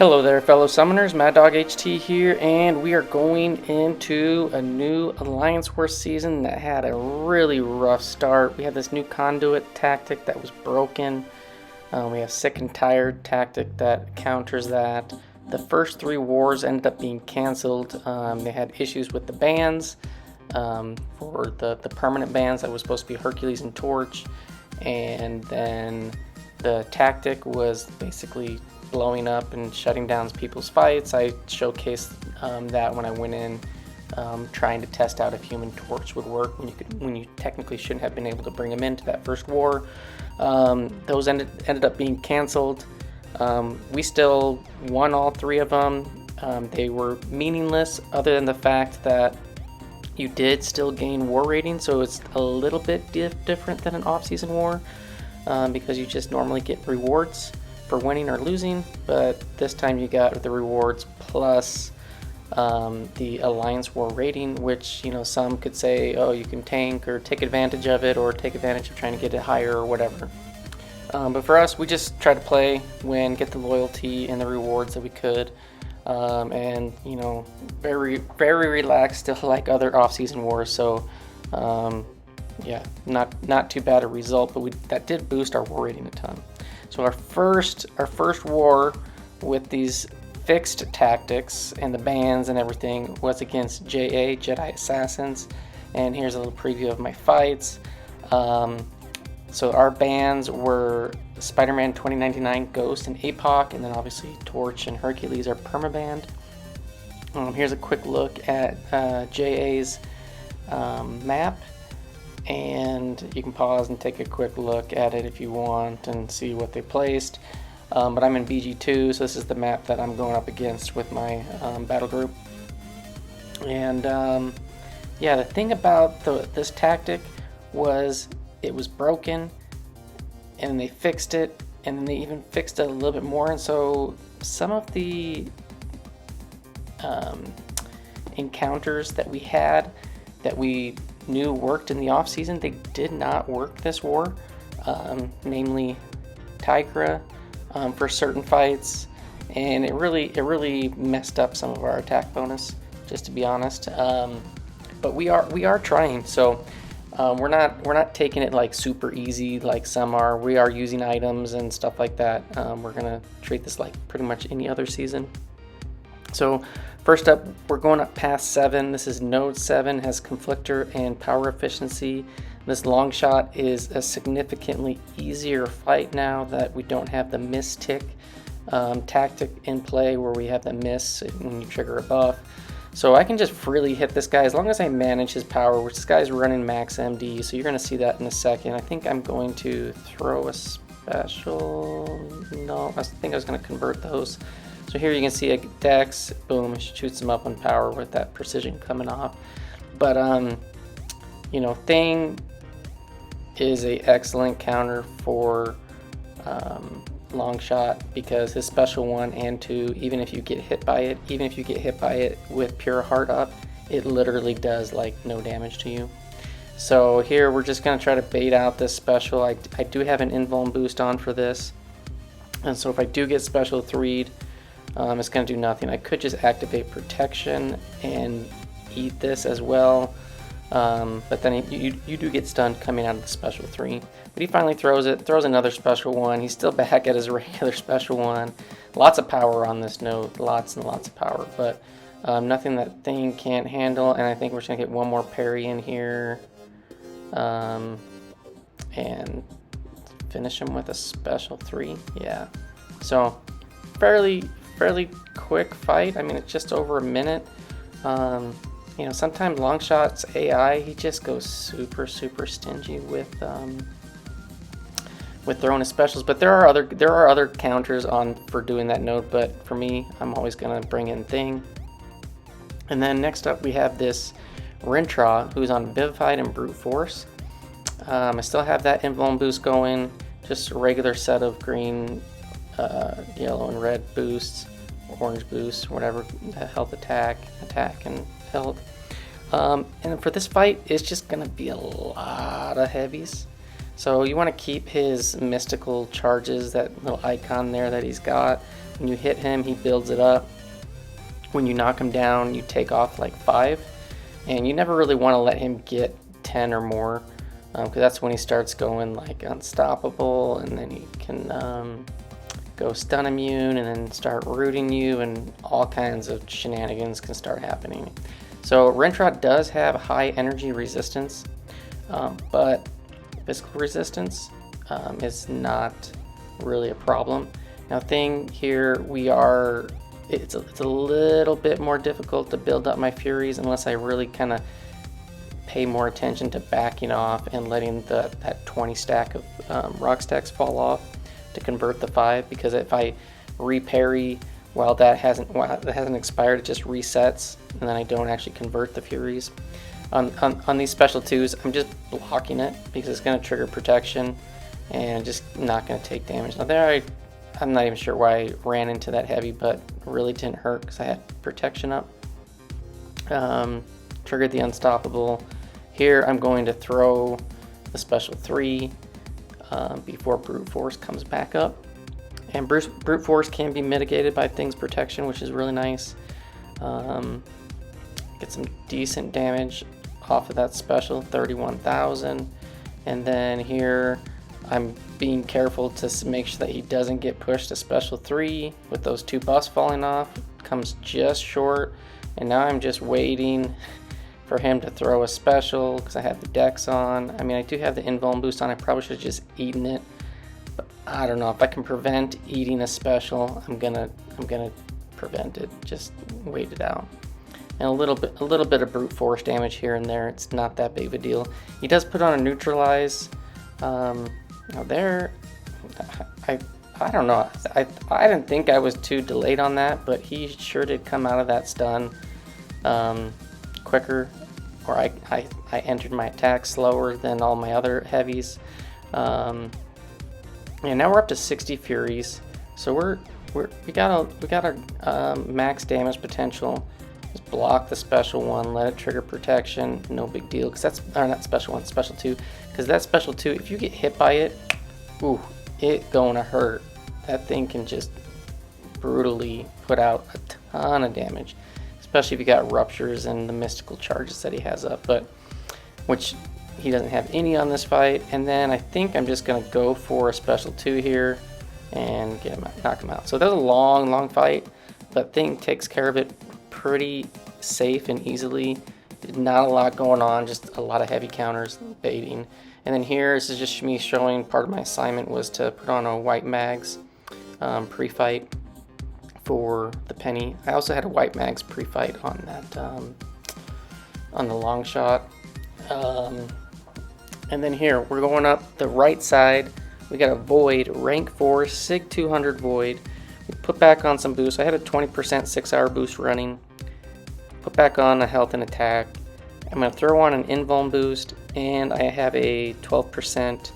Hello there, fellow summoners. Mad Dog HT here, and we are going into a new Alliance War season that had a really rough start. We have this new Conduit tactic that was broken. We have Sick and Tired tactic that counters that. The first three wars ended up being cancelled. They had issues with the bans for the permanent bans that was supposed to be Hercules and Torch, and then the tactic was basically blowing up and shutting down people's fights. I showcased that when I went in trying to test out if Human Torch would work when you technically shouldn't have been able to bring them into that first war. Those ended up being canceled. We still won all three of them. They were meaningless other than the fact that you did still gain war rating, so it's a little bit different than an off-season war because you just normally get rewards for winning or losing, but this time you got the rewards plus the Alliance War rating, which, you know, some could say, oh, you can tank or take advantage of it or take advantage of trying to get it higher or whatever. But for us, we just try to play, win, get the loyalty and the rewards that we could, and, you know, very, very relaxed, still like other off-season wars. So yeah, not too bad a result, but that did boost our war rating a ton. So our first war with these fixed tactics and the bans and everything was against JA, Jedi Assassins, and here's a little preview of my fights. So our bans were Spider-Man 2099, Ghost, and APOC, and then obviously Torch and Hercules are permabanned. Here's a quick look at JA's map. And you can pause and take a quick look at it if you want and see what they placed. But I'm in BG2, so this is the map that I'm going up against with my battle group. And yeah, the thing about this tactic was it was broken, and they fixed it, and then they even fixed it a little bit more. And so some of the encounters that we had that we knew worked in the off season, they did not work this war, namely Tigra for certain fights, and it really messed up some of our attack bonus, just to be honest. But we are trying, so we're not taking it like super easy like some are. We are using items and stuff like that. We're gonna treat this like pretty much any other season. So first up, we're going up past 7. This is node 7, has Conflictor and power efficiency. This Longshot is a significantly easier fight now that we don't have the miss tick tactic in play where we have the miss when you trigger a buff. So I can just freely hit this guy as long as I manage his power, which this guy's running max MD, so you're going to see that in a second. I think I'm going to throw a special. No, I think I was going to convert those. So here you can see a Dex, boom, it shoots him up on power with that precision coming off. But, you know, Thing is a excellent counter for Longshot because his special 1 and 2, even if you get hit by it with Pure Heart up, it literally does like no damage to you. So here we're just going to try to bait out this special. I do have an invuln boost on for this, and so if I do get special 3'd, it's going to do nothing. I could just activate protection and eat this as well, but then you do get stunned coming out of the special 3. But he finally throws another special 1. He's still back at his regular special 1. Lots of power on this node, lots and lots of power, but nothing that Thing can't handle. And I think we're just going to get one more parry in here and finish him with a special 3. Yeah, so fairly quick fight. I mean, it's just over a minute. You know, sometimes Longshot's AI, he just goes super stingy with throwing his specials. But there are other counters on for doing that node. But for me, I'm always gonna bring in Thing. And then next up we have this Rintrah, who's on Vivified and Brute Force. I still have that invuln boost going, just a regular set of green, yellow and red boosts, orange boosts, whatever, health attack, and health. And for this fight, it's just going to be a lot of heavies. So you want to keep his mystical charges, that little icon there that he's got, When you hit him, he builds it up. When you knock him down, you take off like 5. And you never really want to let him get 10 or more, because that's when he starts going like unstoppable, and then he can go stun immune and then start rooting you, and all kinds of shenanigans can start happening. So Rintrah does have high energy resistance, but physical resistance is not really a problem. Now thing here, it's a little bit more difficult to build up my Furies unless I really kind of pay more attention to backing off and letting that 20 stack of rock stacks fall off to convert the 5, because if I reparry while that hasn't expired, it just resets, and then I don't actually convert the Furies. On these special 2s, I'm just blocking it because it's going to trigger protection and just not going to take damage. Now there I'm not even sure why I ran into that heavy, but really didn't hurt because I had protection up. Triggered the unstoppable. Here I'm going to throw the special 3 before brute force comes back up. And brute force can be mitigated by things protection, which is really nice. Get some decent damage off of that special, 31,000. And then here I'm being careful to make sure that he doesn't get pushed to special 3 with those 2 buffs falling off. Comes just short, and now I'm just waiting for him to throw a special because I have the dex on. I mean, I do have the invuln boost on. I probably should have just eaten it, but I don't know if I can prevent eating a special. I'm gonna prevent it. Just wait it out. And a little bit of brute force damage here and there. It's not that big of a deal. He does put on a neutralize. Now there, I don't know. I didn't think I was too delayed on that, but he sure did come out of that stun quicker, or I entered my attack slower than all my other heavies. And now we're up to 60 Furies, so we got our max damage potential. Just block the special 1, let it trigger protection, no big deal, because that's, or not special 1, special 2, because that special 2, if you get hit by it, ooh, it gonna hurt. That thing can just brutally put out a ton of damage, especially if you got ruptures and the mystical charges that he has up, but which he doesn't have any on this fight. And then I think I'm just gonna go for a special 2 here and get him out, knock him out. So that's a long fight, but thing takes care of it pretty safe and easily. Not a lot going on, just a lot of heavy counters, baiting. And then here, this is just me showing part of my assignment was to put on a white mags pre-fight for the penny. I also had a white mags pre-fight on that on the Longshot. And then here we're going up the right side. We got a void, rank 4 sig 200 void. We put back on some boost. I had a 20% 6-hour boost running. Put back on a health and attack. I'm going to throw on an invuln boost, and I have a 12%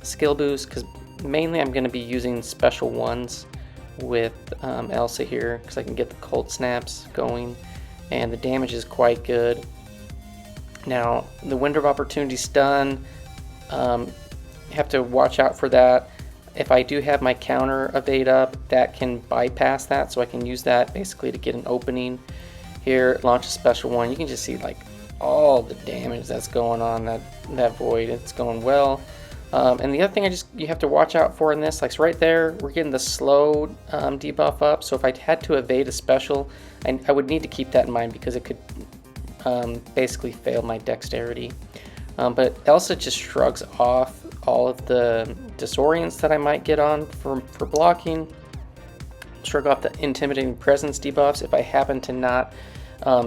skill boost because mainly I'm going to be using special 1s with Elsa here because I can get the cold snaps going, and the damage is quite good. Now the window of opportunity stun, you have to watch out for that. If I do have my counter evade up, that can bypass that, so I can use that basically to get an opening. Here, launch a special 1. You can just see like all the damage that's going on that void. It's going well. And the other thing you have to watch out for in this, like right there, we're getting the slow debuff up. So if I had to evade a special, I would need to keep that in mind because it could basically fail my dexterity. But Elsa just shrugs off all of the disorients that I might get on for blocking. Shrug off the intimidating presence debuffs if I happen to not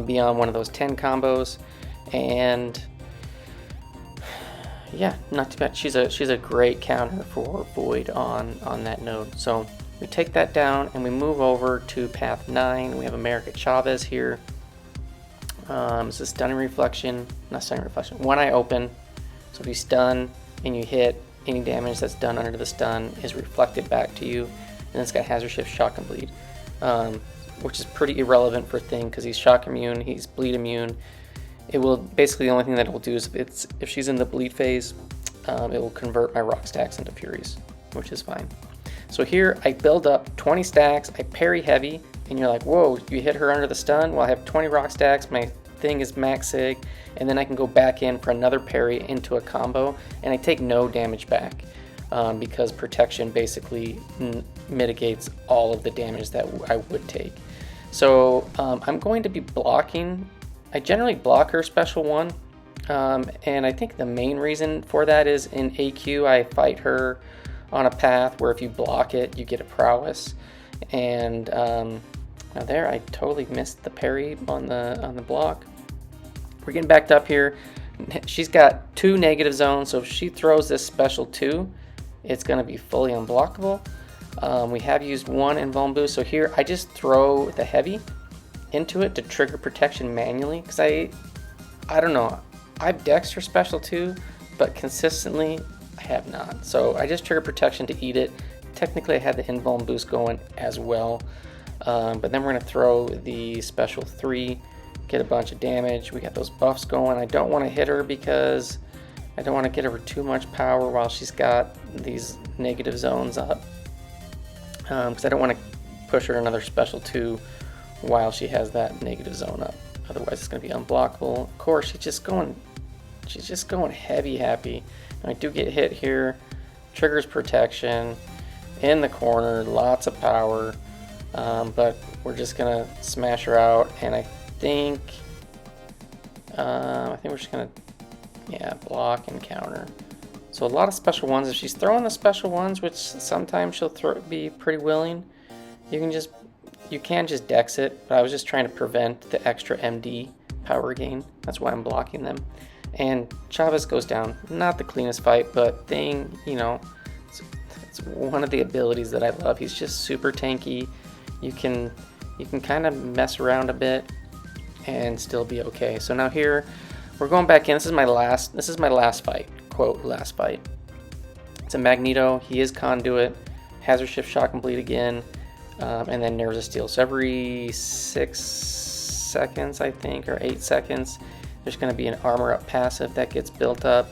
be on one of those 10 combos. And yeah, not too bad. She's a great counter for void on that node. So we take that down and we move over to path 9. We have America Chavez here. This is stunning reflection, not stunning reflection. One eye open. So if you stun and you hit, any damage that's done under the stun is reflected back to you. And it's got hazard shift, shock, and bleed, which is pretty irrelevant for Thing because he's shock immune, he's bleed immune. It will basically, the only thing that it will do is if she's in the bleed phase, it will convert my rock stacks into Furies, which is fine. So here I build up 20 stacks, I parry heavy, and you're like, whoa, you hit her under the stun? Well, I have 20 rock stacks, my thing is max sig, and then I can go back in for another parry into a combo, and I take no damage back because protection basically mitigates all of the damage that I would take. So I'm going to be blocking. I generally block her special 1, and I think the main reason for that is in AQ I fight her on a path where if you block it, you get a prowess. And now there, I totally missed the parry on the block. We're getting backed up here. She's got 2 negative zones, so if she throws this special 2, it's going to be fully unblockable. We have used 1 invuln boost, so here I just throw the heavy into it to trigger protection manually, because I don't know, I've dexed her special 2, but consistently I have not. So I just trigger protection to eat it. Technically I had the invuln boost going as well, but then we're going to throw the special 3, get a bunch of damage. We got those buffs going. I don't want to hit her because I don't want to get her too much power while she's got these negative zones up, because I don't want to push her another special 2 while she has that negative zone up. Otherwise it's going to be unblockable. Of course, she's just going heavy happy. I do get hit here, triggers protection in the corner, lots of power, but we're just gonna smash her out, and I think we're just gonna block and counter. So a lot of special ones. If she's throwing the special ones, which sometimes she'll be pretty willing, you can just dex it, but I was just trying to prevent the extra MD power gain. That's why I'm blocking them. And Chavez goes down. Not the cleanest fight, but thing, it's one of the abilities that I love. He's just super tanky. You can kind of mess around a bit and still be okay. So now here we're going back in. This is my last fight. Quote, last fight. It's a Magneto. He is Conduit. Hazard shift, shock and bleed again, and then Nerves of Steel. So every 6 seconds, I think, or 8 seconds, there's going to be an armor up passive that gets built up,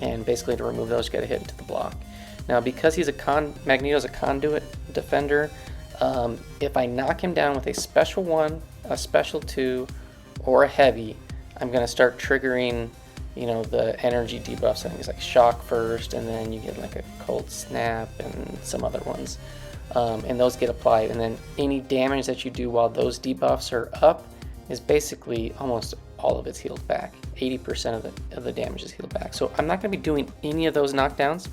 and basically to remove those, you got to hit into the block. Now, because Magneto's a Conduit defender, if I knock him down with a special 1, a special 2, or a heavy, I'm going to start triggering, the energy debuffs. I think it's like shock first, and then you get like a cold snap and some other ones, and those get applied. And then any damage that you do while those debuffs are up is basically almost all of it's healed back. 80% of the damage is healed back. So I'm not going to be doing any of those knockdowns.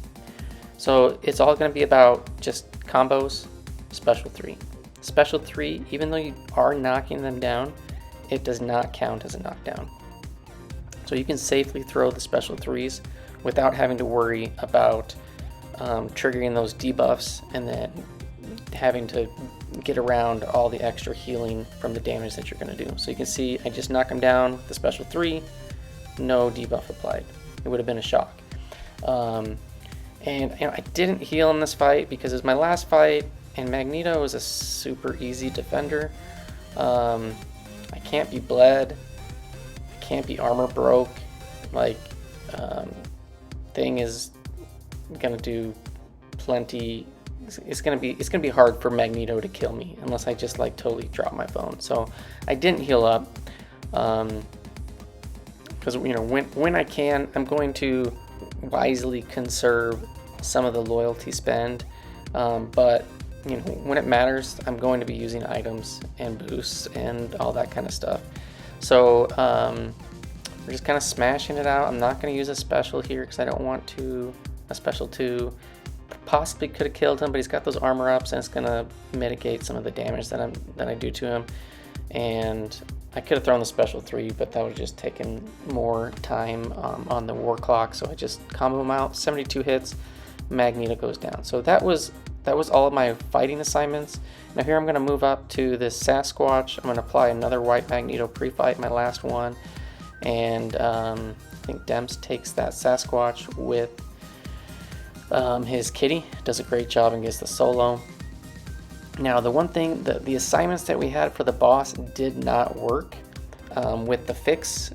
So it's all going to be about just combos, special 3. Special 3, even though you are knocking them down, it does not count as a knockdown. So you can safely throw the special 3s without having to worry about triggering those debuffs and then having to get around all the extra healing from the damage that you're going to do. So you can see I just knock him down with the special 3, no debuff applied. It would have been a shock. And I didn't heal in this fight because it was my last fight, and Magneto is a super easy defender. I can't be bled, I can't be armor broke. Like, thing is gonna do plenty. It's gonna be hard for Magneto to kill me unless I just like totally drop my phone. So I didn't heal up because when I can, I'm going to wisely conserve some of the loyalty spend, but when it matters, I'm going to be using items and boosts and all that kind of stuff. So we're just kind of smashing it out. I'm not going to use a special here because I don't want to. A special 2 possibly could have killed him, but he's got those armor ups and it's going to mitigate some of the damage that I do to him. And I could have thrown the special 3, but that would have just taken more time on the war clock. So I just combo him out. 72 hits. Magneto goes down. So that was all of my fighting assignments. Now here I'm going to move up to this Sasquatch. I'm going to apply another white Magneto pre-fight, my last one. And I think Demps takes that Sasquatch with his kitty. Does a great job and gets the solo. Now the one thing, the assignments that we had for the boss did not work with the fix.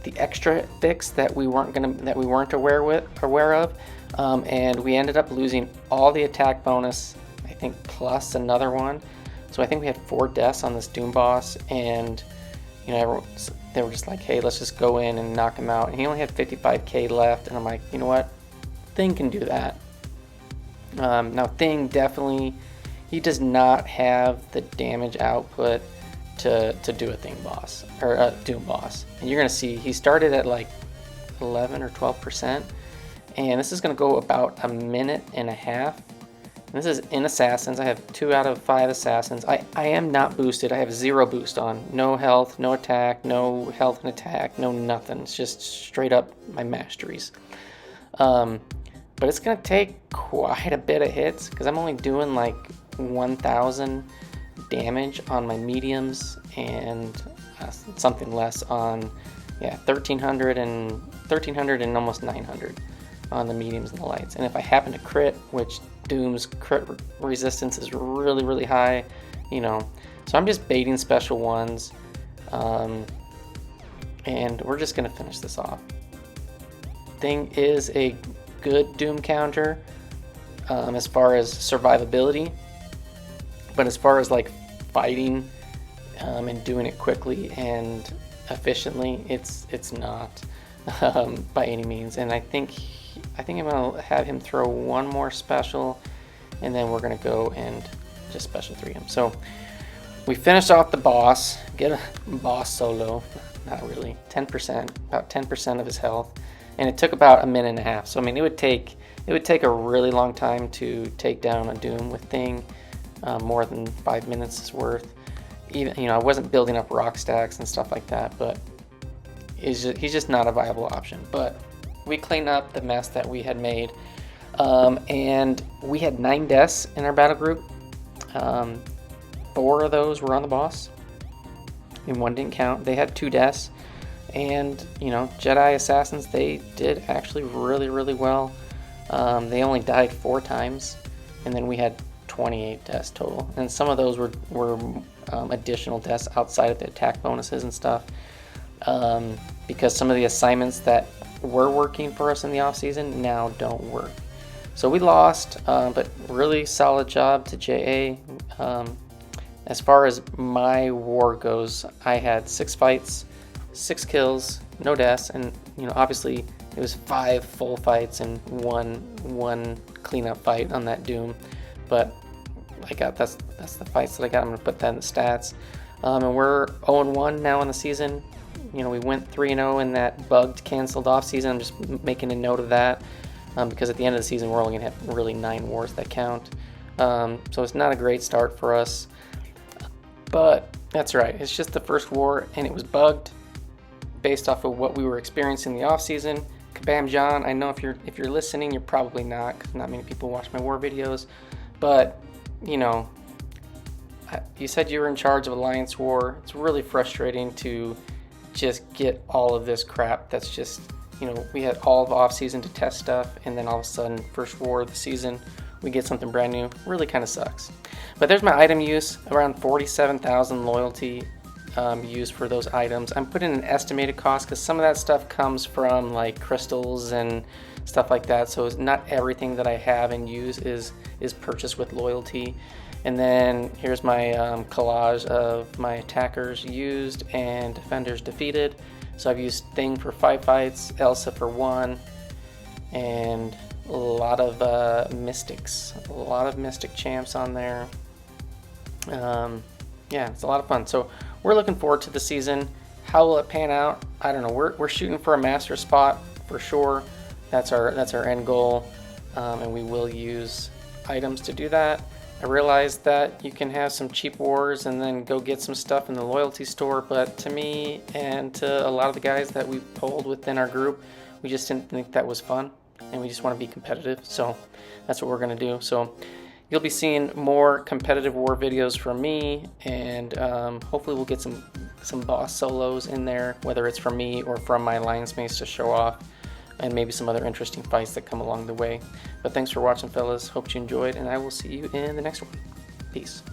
the extra fix that we weren't aware of, and we ended up losing all the attack bonus, I think, plus another one. So I think we had 4 deaths on this Doom boss, and you know, they were just like, hey, let's just go in and knock him out. And he only had 55k left, and I'm like, you know what, Thing can do that. Now Thing definitely, he does not have the damage output to do a Thing boss, or a Doom boss. And you're gonna see he started at like 11 or 12%, and this is gonna go about a minute and a half. And this is in Assassins. I have 2 out of 5 Assassins. I am not boosted. I have 0 boost on. No health, no attack, no health and attack, no nothing. It's just straight up my masteries. But it's gonna take quite a bit of hits because I'm only doing like 1,000 damage on my mediums and something less on, 1,300 and almost 900 on the mediums and the lights. And if I happen to crit, which Doom's crit resistance is really, really high, you know, so I'm just baiting special ones, and we're just gonna finish this off. Thing is a good Doom counter as far as survivability, but as far as like fighting and doing it quickly and efficiently, it's not by any means. And I think I'm gonna have him throw one more special, and then we're gonna go and just special 3 him. So we finished off the boss, get a boss solo, not really, 10%, about 10% of his health, and it took about a minute and a half. So I mean, it would take a really long time to take down a Doom with Thing, more than 5 minutes worth. Even, you know, I wasn't building up rock stacks and stuff like that, but he's just not a viable option. But we cleaned up the mess that we had made, and we had 9 deaths in our battle group. 4 of those were on the boss, and 1 didn't count. They had 2 deaths, and you know, Jedi Assassins, they did actually really, really well. They only died 4 times, and then we had 28 deaths total, and some of those were additional deaths outside of the attack bonuses and stuff, because some of the assignments that were working for us in the off season now don't work. So we lost, but really solid job to JA. As far as my war goes, I had 6 fights, 6 kills, no deaths, and you know, obviously it was 5 full fights and one cleanup fight on that Doom. But I got that's the fights that I got. I'm gonna put that in the stats. And we're 0-1 now in the season. You know, we went 3-0 in that bugged, canceled off season. I'm just making a note of that, because at the end of the season we're only gonna have really 9 wars that count. So it's not a great start for us, but that's right. It's just the first war, and it was bugged based off of what we were experiencing in the off season. Kabam John, I know if you're listening, you're probably not, because not many people watch my war videos, but you know, you said you were in charge of Alliance War. It's really frustrating to just get all of this crap that's just, you know, we had all of off season to test stuff, and then all of a sudden, first war of the season, we get something brand new. Really kind of sucks. But there's my item use, around 47,000 loyalty used for those items. I'm putting an estimated cost because some of that stuff comes from like crystals and stuff like that, so not everything that I have and use is purchased with loyalty. And then here's my collage of my attackers used and defenders defeated. So I've used Thing for 5 fights, Elsa for 1, and a lot of mystics, a lot of mystic champs on there. Yeah, it's a lot of fun. So we're looking forward to the season. How will it pan out? I don't know. We're shooting for a master spot for sure. That's our end goal, and we will use items to do that. I realized that you can have some cheap wars and then go get some stuff in the loyalty store, but to me and to a lot of the guys that we polled within our group, we just didn't think that was fun, and we just want to be competitive, so that's what we're going to do. So you'll be seeing more competitive war videos from me, and hopefully we'll get some boss solos in there, whether it's from me or from my alliance mates to show off, and maybe some other interesting fights that come along the way. But thanks for watching, fellas. Hope you enjoyed, and I will see you in the next one. Peace.